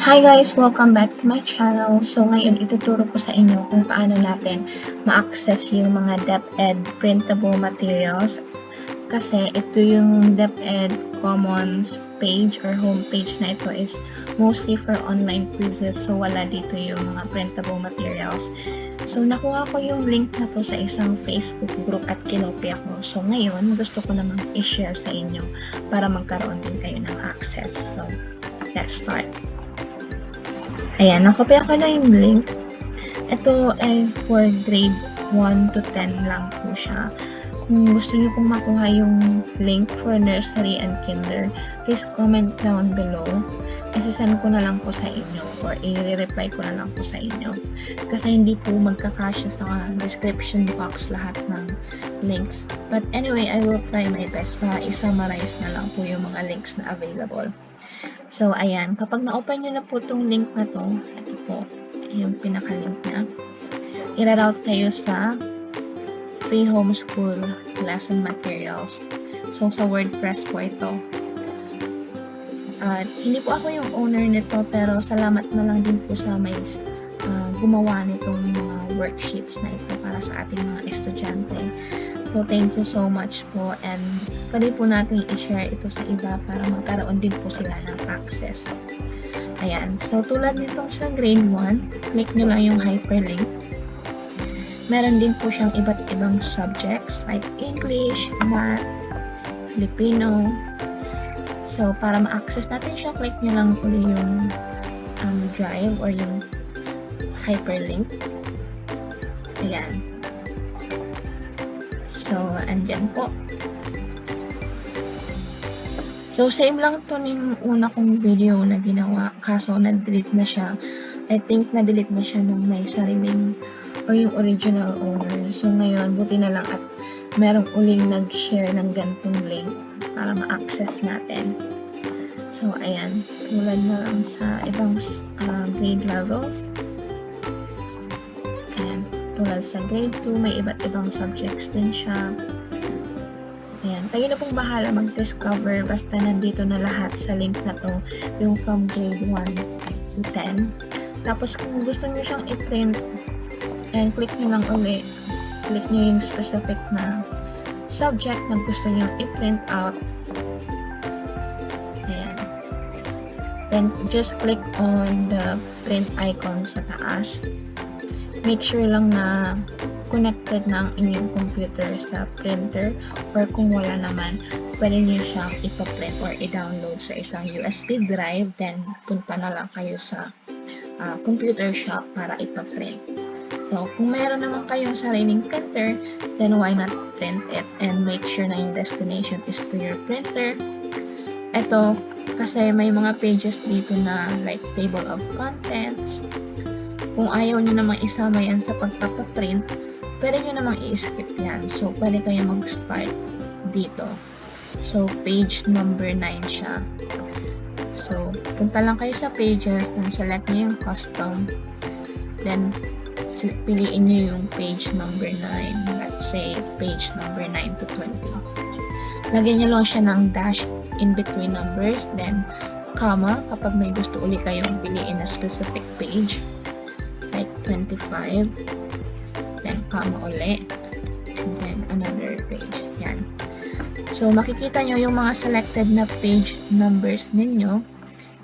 Hi guys! Welcome back to my channel. So ngayon ituturo ko sa inyo kung paano natin ma-access yung mga DepEd printable materials. Kasi ito yung DepEd Commons page or homepage na ito is mostly for online quizzes. So wala dito yung mga printable materials. So nakuha ko yung link na to sa isang Facebook group at kinopya ko. So ngayon gusto ko namang i-share sa inyo para magkaroon din kayo ng access. So let's start. Ayan, nakopya ko na yung link. Ito ay for grade 1 to 10 lang po siya. Kung gusto niyo pong makuha yung link for nursery and kinder, please comment down below. Isasend ko na lang po sa inyo or i-reply ko na lang po sa inyo. Kasi hindi po magkakasya sa description box lahat ng links. But anyway, I will try my best para i-summarize na lang po yung mga links na available. So, ayan. Kapag na-open nyo na po itong link na to, ito po, yung pinaka-link niya. I-route kayo sa free homeschool lesson materials. So, sa WordPress po ito. Hindi po ako yung owner nito, pero salamat na lang din po sa may gumawa nitong mga worksheets na ito para sa ating mga estudyante. So, thank you so much po and pwede po natin i-share ito sa iba para magkaroon din po sila ng access. Ayan. So, tulad nitong sa grade 1, click nyo lang yung hyperlink. Meron din po siyang iba't ibang subjects like English, Math, Filipino. So, para ma-access natin siya, click nyo lang ulit yung drive or yung hyperlink. Ayan. So, andyan po. So, same lang to yung una kong video na ginawa. Kaso, na-delete na siya. I think na-delete na siya nung may sariling or yung original owner. So, ngayon, buti na lang at merong uling nag-share ng gantong link para ma-access natin. So, ayan. Tulad na lang sa ibang grade levels. Tulad sa grade 2, may iba't ibang subjects din siya. Ayan. Kayo na pong bahala mag-discover basta nandito na lahat sa link na to. Yung from grade 1 to 10. Tapos kung gusto nyo siyang i-print, and click nyo lang ulit. Click nyo yung specific na subject na gusto nyo i-print out. Ayan. Then just click on the print icon sa taas. Make sure lang na connected na ang inyong computer sa printer or kung wala naman, pwede nyo siyang ipa-print or i-download sa isang USB drive, then punta na lang kayo sa computer shop para ipa-print. So, kung meron naman kayong sariling printer, then why not print it and make sure na yung destination is to your printer. Ito, kasi may mga pages dito na like table of contents. Kung ayaw nyo namang isama yan sa pagpapaprint, pwede nyo namang i-skip yan. So, pwede kayo mag-start dito. So, page number 9 siya. So, punta lang kayo sa pages, then select nyo yung custom. Then, piliin nyo yung page number 9. Let's say, page number 9 to 20. Lagyan nyo lang siya ng dash in between numbers, then, comma, kapag may gusto uli kayong piliin na specific page. Like 25, then comma uli, and then another page. Yan. So, makikita nyo yung mga selected na page numbers ninyo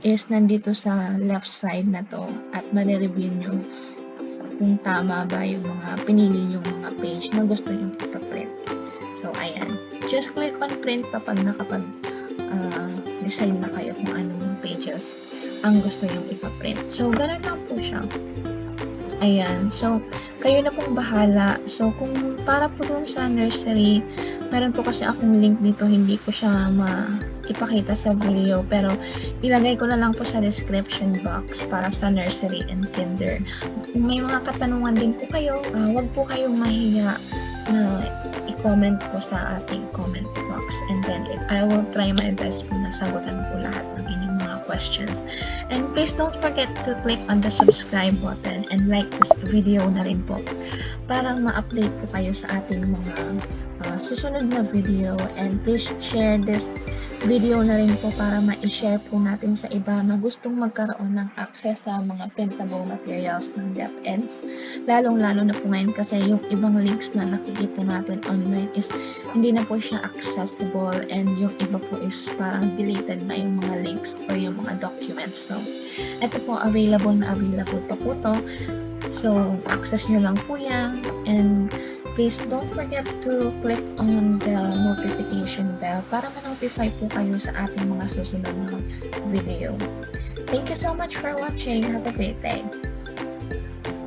is nandito sa left side na to at mare-review nyo kung tama ba yung mga pinili yung mga page na gusto nyo ipaprint. So, ayan. Just click on print kapag decide na kayo kung anong pages ang gusto nyo ipaprint. So, ganun lang po siya. Ayan. So, kayo na pong bahala. So, kung para po dun sa nursery, meron po kasi akong link dito. Hindi ko siya ipakita sa video. Pero, ilagay ko na lang po sa description box para sa nursery and kinder. Kung may mga katanungan din po kayo, wag po kayong mahiya na i-comment po sa ating comment box. And then, I will try my best po na sagutan po lahat ng inyong mga questions. And please don't forget to click on the subscribe button and like this video na rin po para ma-update po kayo sa ating mga susunod na video. And please share this video na rin po para ma-share po natin sa iba na gustong magkaroon ng access sa mga printable materials ng DepEd. Lalong-lalo na po ngayon kasi yung ibang links na nakikita natin online is hindi na po siya accessible, and yung iba po is parang deleted na yung mga links or yung mga documents. So, ito po available pa po to. So, access nyo lang po yan, and please don't forget to click on the notification bell para ma-notify po kayo sa ating mga susunod na video. Thank you so much for watching. Have a great day.